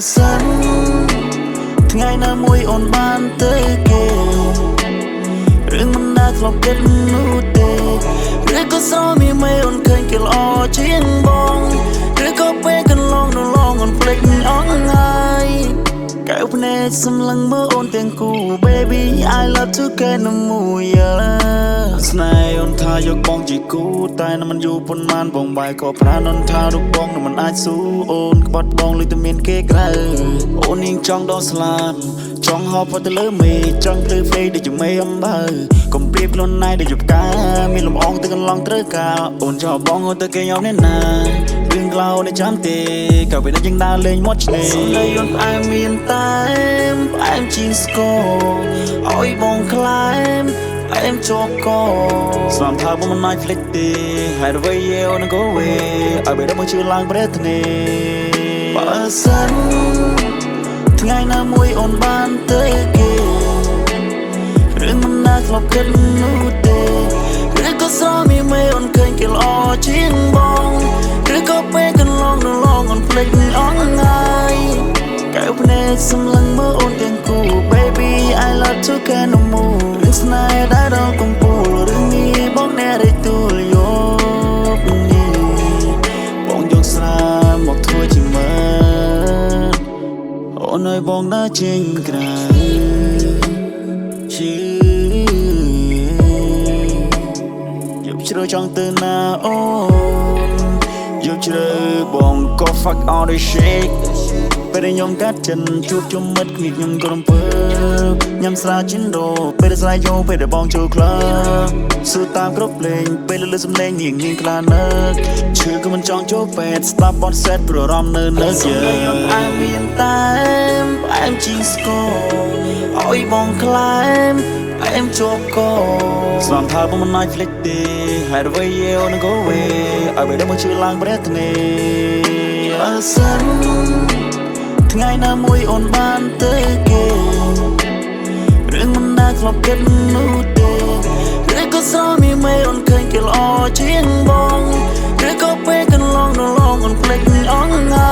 សិនថ្ងៃណាមួយអូនបានទៅគេរឿងមិនដែលធ្លាប់គិតនោះទេឬក៏ស្រមៀមមេអូនឃើញគេល្អជាងបងឬក៏ពេលកន្លងនៅឡងអូនភ្លេចអងហើយកែវភ្នែកសម្លឹងមើលអូនទាំងគូ Baby I love to get no more ស្នេហ៍អូនថាយកបងជាគូតែនៅមិនយូរប៉ុន្មានបងបាយក៏ប្រាណអូនថារូបបងនៅមិនអាចស៊ូអូនក្បត់បងលុយតែមានគេក្រៅអូននាងចង់ដល់ស្លាប់ចង់ហោបទៅលើមេចង់ភ្លឺភ្លេដូចជាមេអំបៅកុំព្រៀបខ្លួនណៃដូចជាផ្កាមានលំអងទៅកន្លងត្រូវការអូនចោលបងអូនទៅគេយកនេះណារឿងក្លោនេះចាំទេក៏ពេលនេះយើងដើរលេងមាត់ឆ្នេរសំដីអូនផ្អែមមានតែផ្អែមជាងស្ករអោយបងខ្លែមផ្អែមជាប់កស្មានថាបងមិនអាចភ្លេចទេហើយអ្វីអូនក៏វិញឲ្យពេលមកជឿឡើងប្រេទនេបើសិនថ្ងៃណាមួយអូនបានទៅគេរឿងមិនដែលធ្លាប់គិតនោះទេឬក៏ស្រមៀមមេអូនឃើញគេល្អជាងបងឬក៏ពេលកន្លងនៅឡងអូនភ្លេចអងហើយកែវភ្នែកសម្លឹងមើលអូនទាំងគូ Baby I love to get no more រឿងស្នេហ៍ដែលដល់កំពូលរឿងនេះបងអ្នករៃទួលយកនេះបងយកស្រាមកធ្វើជាមើលអូនឲ្យបងដើរចេញក្រៅយកជ្រើចង់ទៅណាអូនយកជ្រើបងក៏ fuck all the shit ពេលខ្ញុំកាត់ចិនជួបជុំមិត្តគ្នាខ្ញុំក៏រំពើញ៉ាំស្រាជីនដូពេលស្រាយយោពេលដែលបងចូលក្លឹបស៊ឺតាមគ្រប់លេងពេលលើសំឡេងនាងខ្លានឹកឈឺក៏មិនចង់ចូលពេទ្យស្ដាប់បទសេតព្រោះអារម្មណ៍នៅយើងអែមមានតែផ្អែមជាងស្ករអោយបងខ្លែមផ្អែមជាប់កស្មានថាបងមិនអាចភ្លេចទេហើយអ្វីអូនក៏វិញឲ្យពេលមកជឿឡើងប្រេទនេបើសិនថ្ងៃណាមួយអូនបានទៅគេរឿងមិនដែលធ្លាប់គិតនោះទេឬក៏ស្រមៀមមេអូនឃើញគេល្អជាងបងឬក៏ពេលកន្លងនៅឡងអូនភ្លេចអងហើ